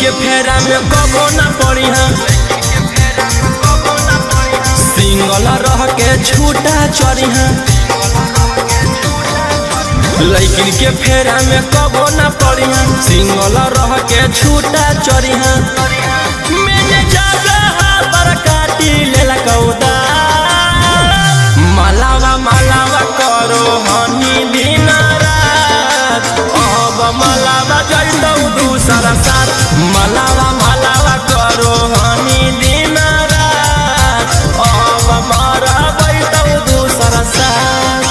के फेरा में कबो ना पड़ी सिंगल रह के छूटा चढ़ी लड़किन के फेरा में कबो ना पड़ी सिंगल रह के छूटा चढ़ी मैंने पर काटी लेला कौदा मलावा मलावा करो हनी दिन रात अब मलावा जइतौ दूसरा साथ मलावा मलावा करो हनी दिन रात अब मारा बैतौ दूसरा साथ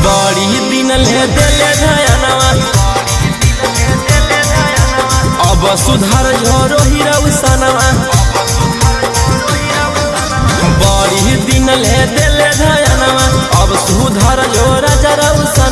बड़ी दिन ले दिले धयनवा अब सुधार झरो हिरौसनवा बड़ी दिन ले दिले धयनवा अब सुधार झोरा जरौसनवा